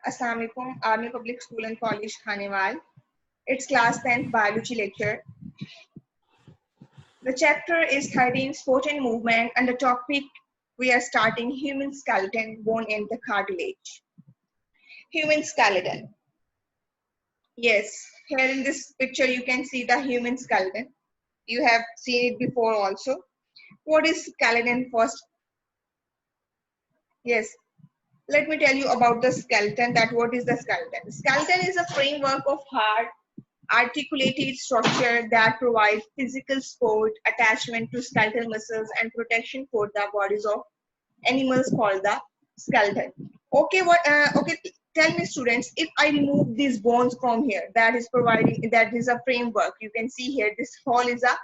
Assalamu alaikum, Army Public School and College, Khanewal. It's class 10th biology lecture. The chapter is 13 Sport and Movement, and the topic we are starting human skeleton, bone and the cartilage. Human skeleton. Yes, here in this picture you can see the human skeleton. You have seen it before also. What is skeleton first? Yes, let me tell you about the skeleton, that what is the skeleton. Skeleton is a framework of hard articulated structure that provides physical support, attachment to skeletal muscles, and protection for the bodies of animals called the skeleton. Okay, okay, tell me students, if I remove these bones from here, that is providing, that is a framework. You can see here, this whole is a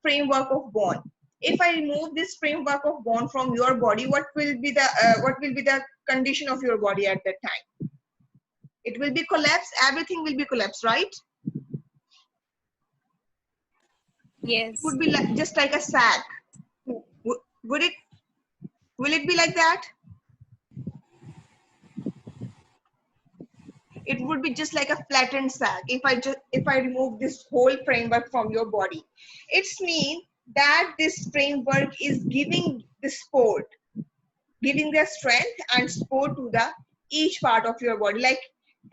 framework of bone. If I remove this framework of bone from your body, what will be the condition of your body at that time? It will be collapsed. Everything will be collapsed, right? It Yes. would be like, just like a sack. Would it? Will it be like that? It would be just like a flattened sack. If I remove this whole framework from your body, it's mean that this framework is giving the support, giving the strength and support to the each part of your body. Like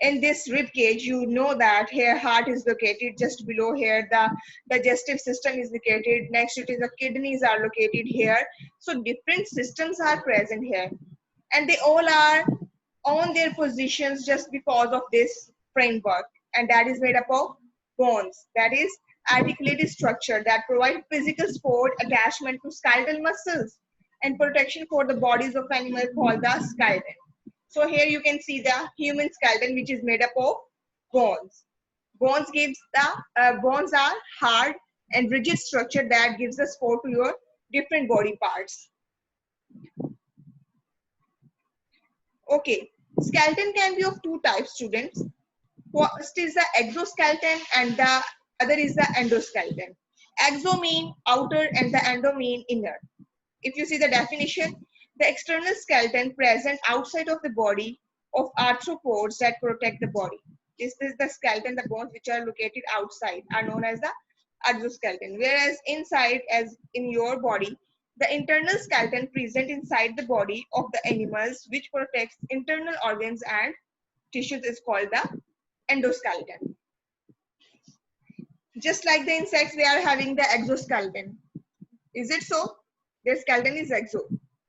in this rib cage, you know that here heart is located, just below here the digestive system is located, next to it is the kidneys are located here. So different systems are present here, and they all are on their positions just because of this framework, and that is made up of bones, that is articulated structure that provide physical support, attachment to skeletal muscles, and protection for the bodies of animals called the skeleton. So here you can see the human skeleton, which is made up of bones. Bones are hard and rigid structure that gives the support to your different body parts. Okay, skeleton can be of two types, students. First is the exoskeleton and the other is the endoskeleton. Exo mean outer and the endo mean inner. If you see the definition, the external skeleton present outside of the body of arthropods that protect the body. This is the skeleton, the bones which are located outside are known as the exoskeleton. Whereas inside, as in your body, the internal skeleton present inside the body of the animals which protects internal organs and tissues is called the endoskeleton. Just like the insects, they are having the exoskeleton. Is it so? Their skeleton is exo.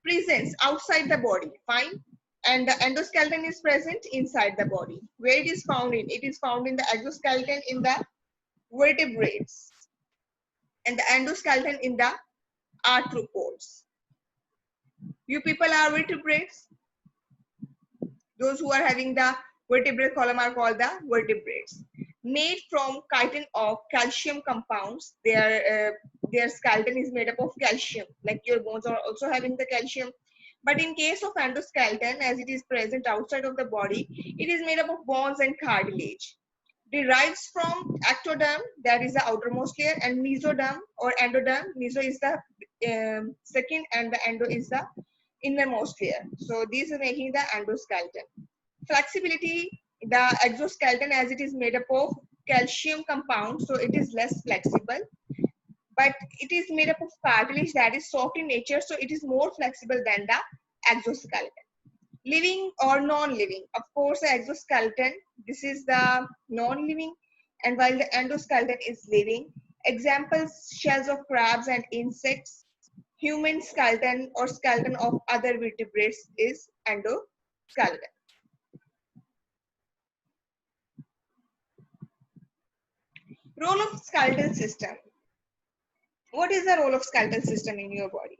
Presents outside the body, fine. And the endoskeleton is present inside the body. Where it is found in? It is found in the exoskeleton in the vertebrates, and the endoskeleton in the arthropods. You people are vertebrates. Those who are having the vertebral column are called the vertebrates. Made from chitin of calcium compounds, their skeleton is made up of calcium. Like your bones are also having the calcium. But in case of endoskeleton, as it is present outside of the body, it is made up of bones and cartilage. Derives from ectoderm, that is the outermost layer, and mesoderm or endoderm. Meso is the second, and the endo is the innermost layer. So these are making the endoskeleton. Flexibility, the exoskeleton, as it is made up of calcium compound, so it is less flexible, but it is made up of cartilage that is soft in nature, so it is more flexible than the exoskeleton. Living or non-living, of course the exoskeleton, this is the non-living, and while the endoskeleton is living. Examples: shells of crabs and insects. Human skeleton or skeleton of other vertebrates is endoskeleton. Role of skeletal system. What is the role of skeletal system in your body?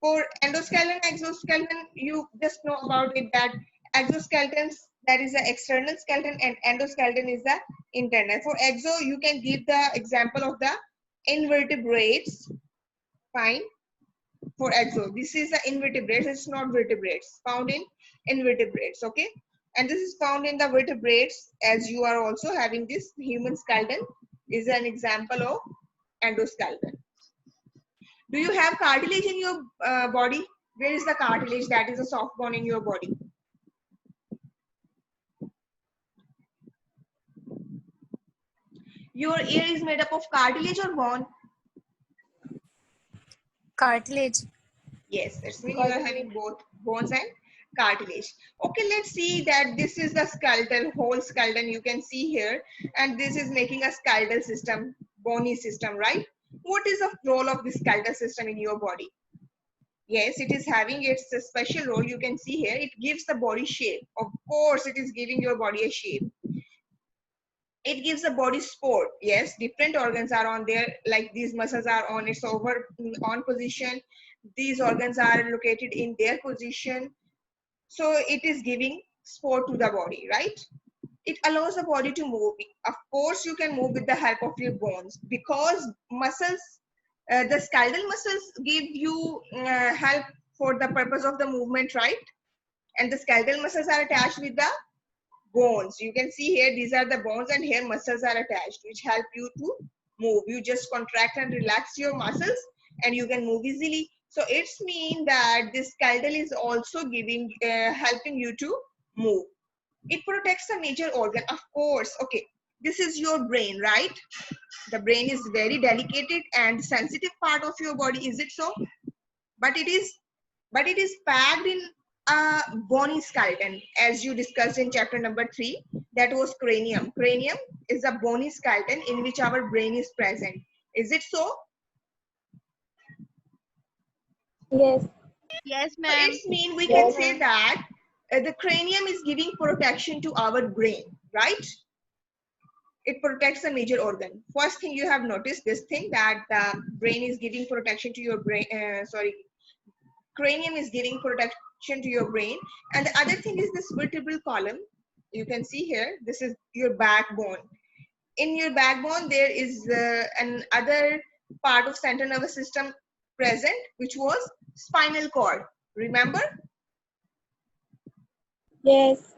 For endoskeleton, exoskeleton, you just know about it that exoskeletons, that is the external skeleton, and endoskeleton is the internal. For exo, you can give the example of the invertebrates. Fine. For exo, this is the invertebrates, it's not vertebrates, found in invertebrates. Okay, and this is found in the vertebrates, as you are also having this human skeleton is an example of endoskeleton. Do you have cartilage in your body? Where is the cartilage, that is a soft bone in your body? Your ear is made up of cartilage or bone? Cartilage. Yes, that's mean you are having both bones and cartilage. Okay, let's see that this is the skeletal, whole skeleton you can see here, and this is making a skeletal system, bony system, right? What is the role of this skeletal system in your body? Yes, it is having its a special role. You can see here, it gives the body shape. Of course, it is giving your body a shape. It gives the body support. Yes, different organs are on there, like these muscles are on its over on position. These organs are located in their position. So it is giving support to the body, right? It allows the body to move. Of course, you can move with the help of your bones because muscles, the skeletal muscles give you help for the purpose of the movement, right? And the skeletal muscles are attached with the bones. You can see here, these are the bones and here muscles are attached, which help you to move. You just contract and relax your muscles and you can move easily. So it's mean that this skeletal is also giving, helping you to move. It protects a major organ, of course. Okay, this is your brain, right? The brain is very delicate and sensitive part of your body, is it so? But it is packed in a bony skeleton, as you discussed in chapter number 3. That was cranium. Cranium is a bony skeleton in which our brain is present. Is it so? Yes. Yes, So ma'am. it's mean we can say that the cranium is giving protection to our brain, right? It protects a major organ. First thing you have noticed this thing, that the brain is giving protection to your brain, cranium is giving protection to your brain. And the other thing is this vertebral column. You can see here, this is your backbone. In your backbone, there is another part of central nervous system present, which was spinal cord. Remember? Yes.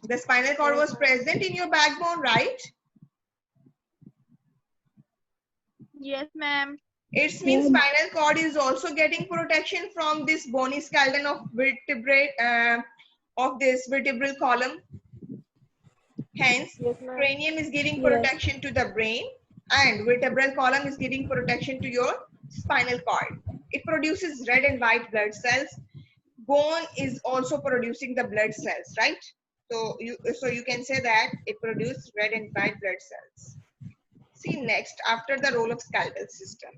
The spinal cord was present in your backbone, right? Yes, ma'am. It means spinal cord is also getting protection from this bony skeleton of vertebrae, of this vertebral column. Hence, cranium is giving protection to the brain and vertebral column is giving protection to your spinal cord. It produces red and white blood cells. Bone is also producing the blood cells, right? So you can say that it produces red and white blood cells. See next, after the role of skeletal system.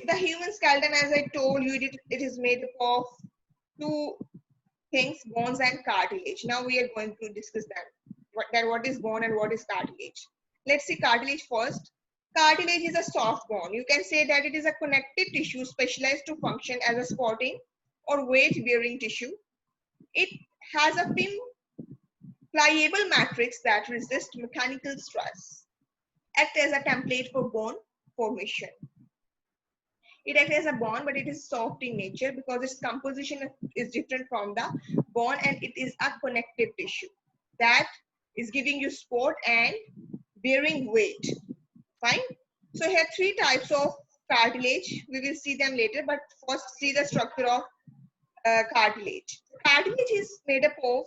The human skeleton, as I told you, it is made up of two things, bones and cartilage. Now we are going to discuss what is bone and what is cartilage. Let's see cartilage first. Cartilage is a soft bone. You can say that it is a connective tissue specialized to function as a supporting or weight-bearing tissue. It has a thin, pliable matrix that resists mechanical stress. Act as a template for bone formation. It acts as a bond, but it is soft in nature because its composition is different from the bone, and it is a connective tissue that is giving you support and bearing weight. Fine. So here are 3 types of cartilage. We will see them later, but first see the structure of cartilage. Cartilage is made up of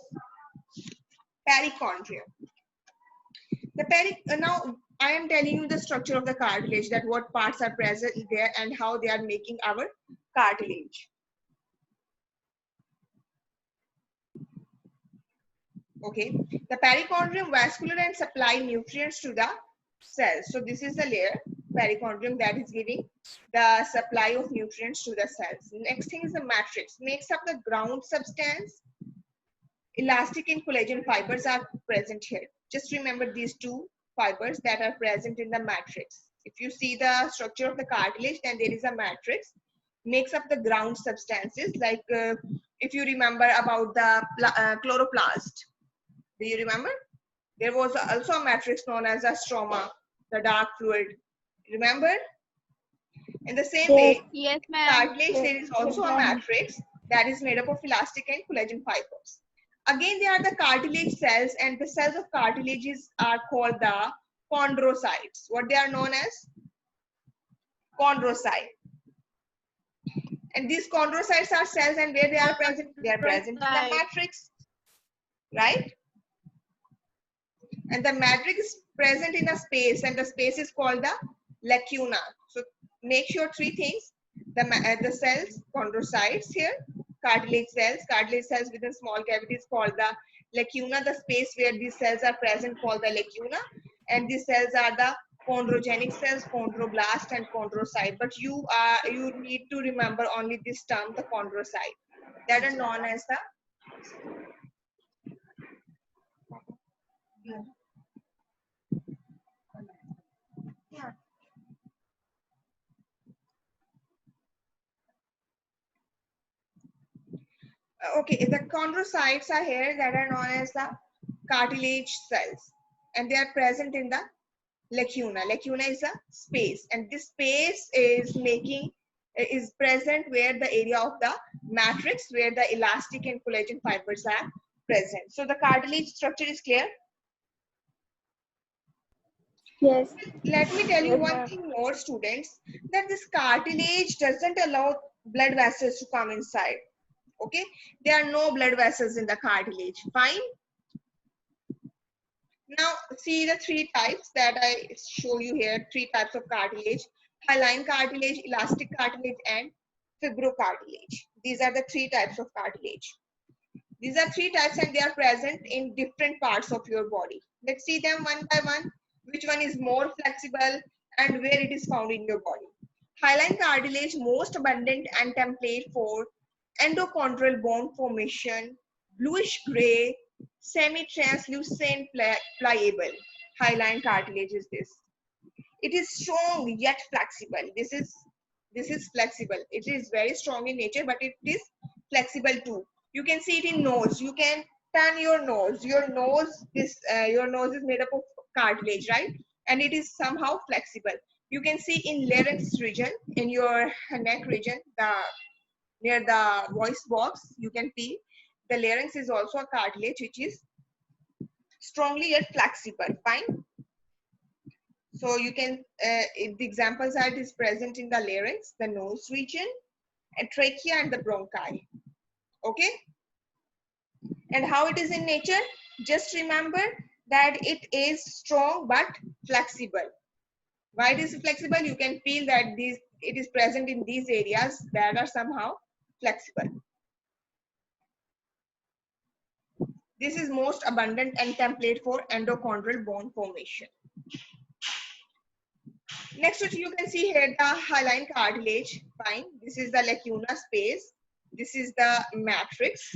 perichondrium. Now I am telling you the structure of the cartilage, that what parts are present there and how they are making our cartilage. Okay, the perichondrium vascular and supply nutrients to the cells. So this is the layer, perichondrium, that is giving the supply of nutrients to the cells. Next thing is the matrix, makes up the ground substance. Elastic and collagen fibers are present here. Just remember these 2 fibers that are present in the matrix. If you see the structure of the cartilage, then there is a matrix, makes up the ground substances. Like if you remember about the chloroplast, do you remember? There was also a matrix known as a stroma, the dark fluid. Remember? In the same way, Yes, ma'am. cartilage, there is also a matrix that is made up of elastic and collagen fibers. Again, there are the cartilage cells, and the cells of cartilages are called the chondrocytes. What they are known as? Chondrocyte. And these chondrocytes are cells, and where they are present? They are present in the matrix, right? And the matrix present in a space, and the space is called the lacuna. So make sure three things: the cells, chondrocytes here, cartilage cells within small cavities called the lacuna. The space where these cells are present called the lacuna, and these cells are the chondrogenic cells, chondroblast and chondrocyte. But you need to remember only this term, the chondrocyte, that are known as the okay, the chondrocytes are here that are known as the cartilage cells, and they are present in the lacuna. Lacuna is a space, and this space is present where the area of the matrix, where the elastic and collagen fibers are present. So the cartilage structure is clear. Yes. Let me tell you Yes, one ma'am. thing more, students, that this cartilage doesn't allow blood vessels to come inside. Okay, there are no blood vessels in the cartilage. Fine. Now see the three types that I show you here, three types of cartilage: hyaline cartilage, elastic cartilage, and fibrocartilage. These are the three types of cartilage. These are three types and they are present in different parts of your body. Let's see them one by one. Which one is more flexible and where it is found in your body. Hyaline cartilage, most abundant and template for endochondral bone formation, bluish gray, semi-translucent, pliable. Hyaline cartilage is this. It is strong yet flexible. This is flexible. It is very strong in nature, but it is flexible too. You can see it in nose. You can turn your nose. Your nose is made up of cartilage, right? And it is somehow flexible. You can see in larynx region, in your neck region, near the voice box, you can feel the larynx is also a cartilage which is strongly yet flexible. Fine. So you can, the examples are, it is present in the larynx, the nose region, and trachea and the bronchi. Okay. And how it is in nature? Just remember that it is strong but flexible. Why it is flexible? You can feel that it is present in these areas that are somehow flexible. This is most abundant and template for endochondral bone formation. Next, you can see here the hyaline cartilage. Fine. This is the lacuna space. This is the matrix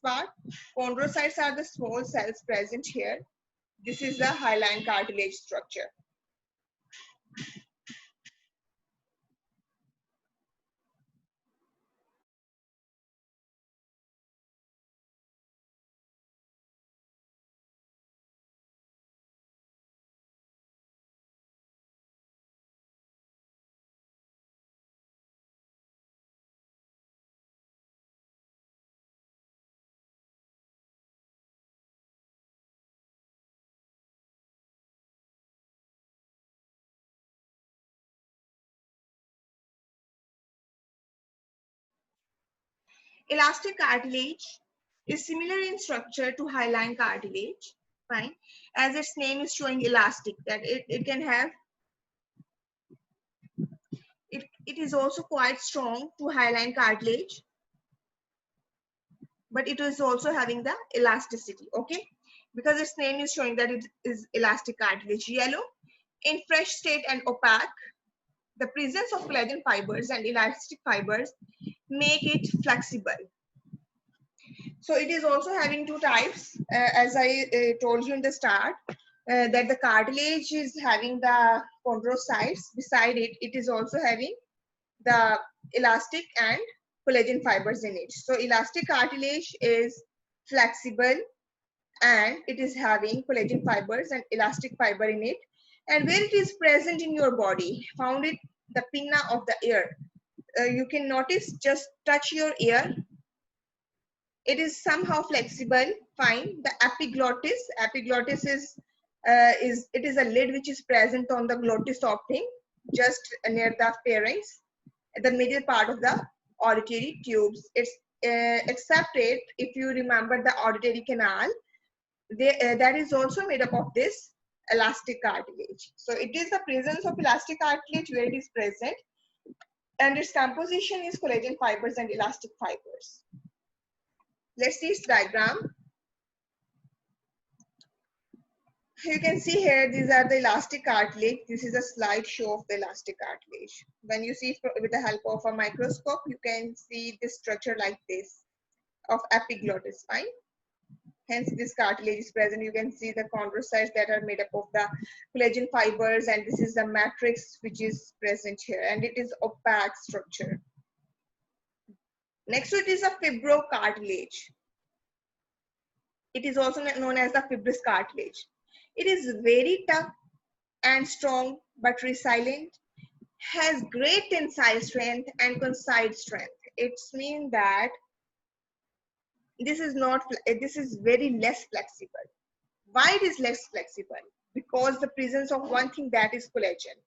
part. Chondrocytes are the small cells present here. This is the hyaline cartilage structure. Elastic cartilage is similar in structure to hyaline cartilage, fine, as its name is showing elastic, that it can have, it is also quite strong to hyaline cartilage, but it is also having the elasticity, okay, because its name is showing that it is elastic cartilage. Yellow, in fresh state and opaque, the presence of collagen fibers and elastic fibers make it flexible. So it is also having two types, as I told you in the start, that the cartilage is having the chondrocytes. Beside it, it is also having the elastic and collagen fibers in it. So elastic cartilage is flexible and it is having collagen fibers and elastic fiber in it. And where it is present in your body, found it the pinna of the ear. You can notice, just touch your ear. It is somehow flexible, fine. The epiglottis is it is a lid which is present on the glottis opening, just near the pharynx, at the middle part of the auditory tubes. It's except it, if you remember the auditory canal, that is also made up of this elastic cartilage. So it is the presence of elastic cartilage where it is present, and its composition is collagen fibers and elastic fibers. Let's see its diagram. You can see here, these are the elastic cartilage. This is a slide show of the elastic cartilage. When you see with the help of a microscope, you can see this structure like this of epiglottis, fine. Hence, this cartilage is present. You can see the chondrocytes that are made up of the collagen fibers, and this is the matrix which is present here, and it is opaque structure. Next to it is a fibrocartilage. It is also known as the fibrous cartilage. It is very tough and strong but resilient, has great tensile strength and concised strength. It means that this is very less flexible. Why it is less flexible? Because the presence of one thing, that is collagen.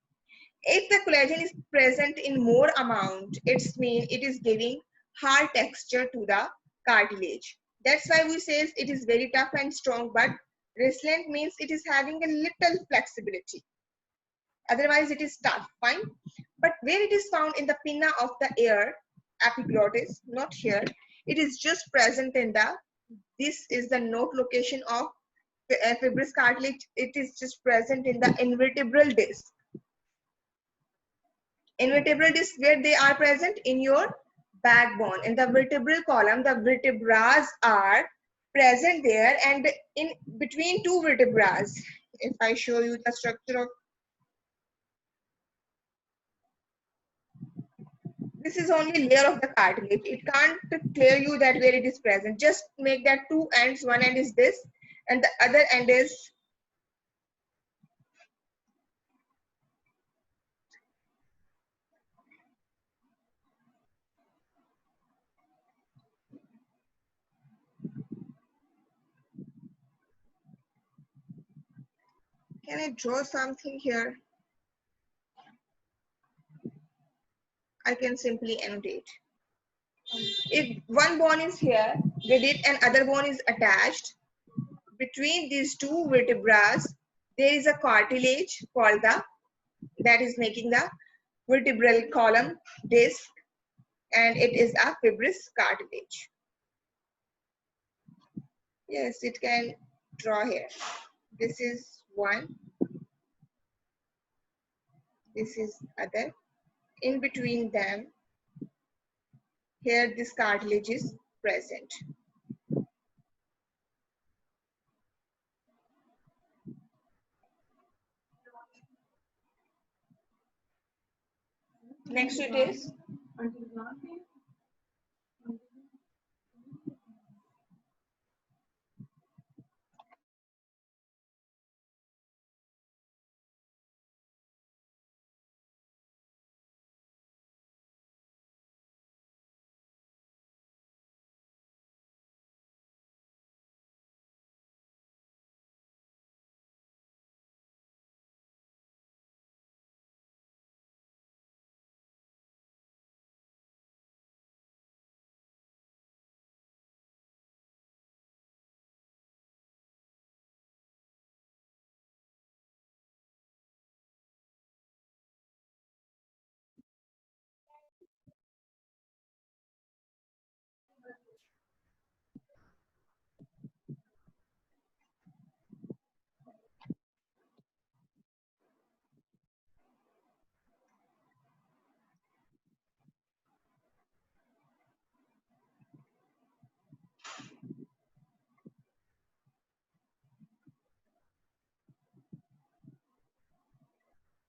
If the collagen is present in more amount, it means it is giving hard texture to the cartilage. That's why we say it is very tough and strong, but resilient means it is having a little flexibility. Otherwise it is tough, fine. But where it is found in the pinna of the ear, epiglottis, not here, it is just present in the, this is the node location of the fibrous cartilage. It is just present in the invertebral disc. Invertebral disc, where they are present in your backbone. In the vertebral column, the vertebrae are present there, and in between two vertebrae, if I show you the structure of, this is only layer of the cartilage. It can't clear you that where it is present. Just make that two ends. One end is this, and the other end is, can I draw something here? I can simply annotate. If one bone is here with it and other bone is attached, between these two vertebrae, there is a cartilage called the, that is making the vertebral column disc, and it is a fibrous cartilage. Yes, it can draw here. This is one, this is other. In between them, here this cartilage is present. Next it is,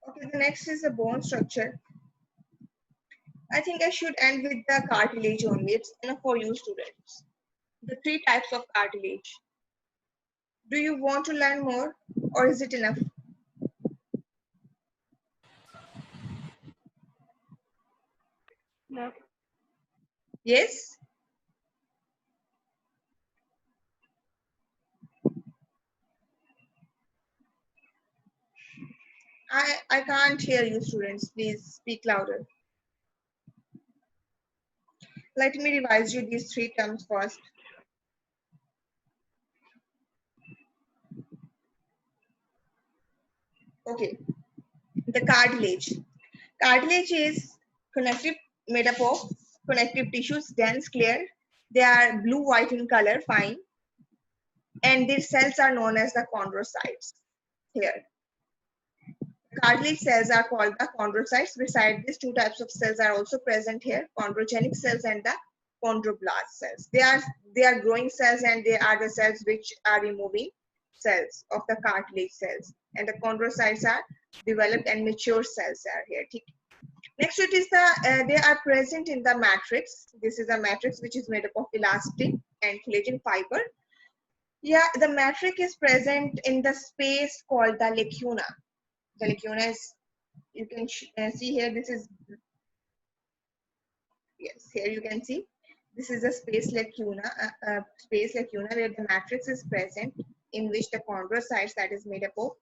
okay, the next is the bone structure. I think I should end with the cartilage only. It's enough for you students. The three types of cartilage. Do you want to learn more, or is it enough? No. Yes? I can't hear you students. Please speak louder. Let me revise you these three terms first. Okay, the cartilage. Cartilage is connective, made up of connective tissues, dense, clear. They are blue-white in color, fine, and their cells are known as the chondrocytes. Here, cartilage cells are called the chondrocytes. Besides these, two types of cells are also present here: chondrogenic cells and the chondroblast cells. They are growing cells, and they are the cells which are removing cells of the cartilage cells. And the chondrocytes are developed and mature cells are here. Next, it is they are present in the matrix. This is a matrix which is made up of elastic and collagen fiber. Yeah, the matrix is present in the space called the lacuna. The lacuna is, you can see here, this is, yes, here you can see, this is a space lacuna where the matrix is present, in which the chondrocytes, that is made up of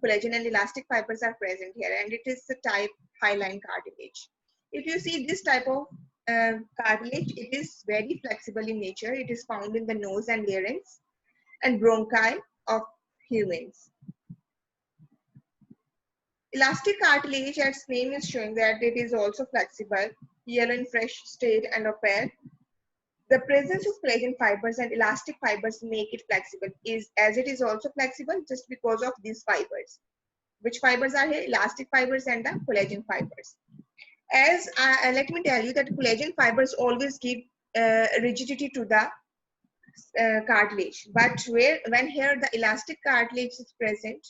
collagen and elastic fibers, are present here, and it is the type hyaline cartilage. If you see this type of cartilage, it is very flexible in nature. It is found in the nose and larynx and bronchi of humans. Elastic cartilage, as its name is showing, that it is also flexible, yellow in fresh state and opaque. The presence of collagen fibers and elastic fibers make it flexible, as it is also flexible just because of these fibers. Which fibers are here? Elastic fibers and the collagen fibers. As let me tell you that collagen fibers always give rigidity to the cartilage, but when here the elastic cartilage is present.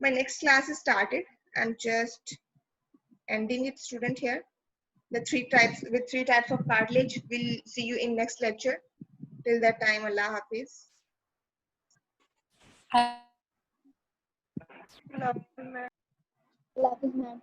My next class is started. I'm just ending it, student, here. The three types of cartilage. We'll see you in next lecture. Till that time, Allah Hafiz. Love you, ma'am. Love you, ma'am.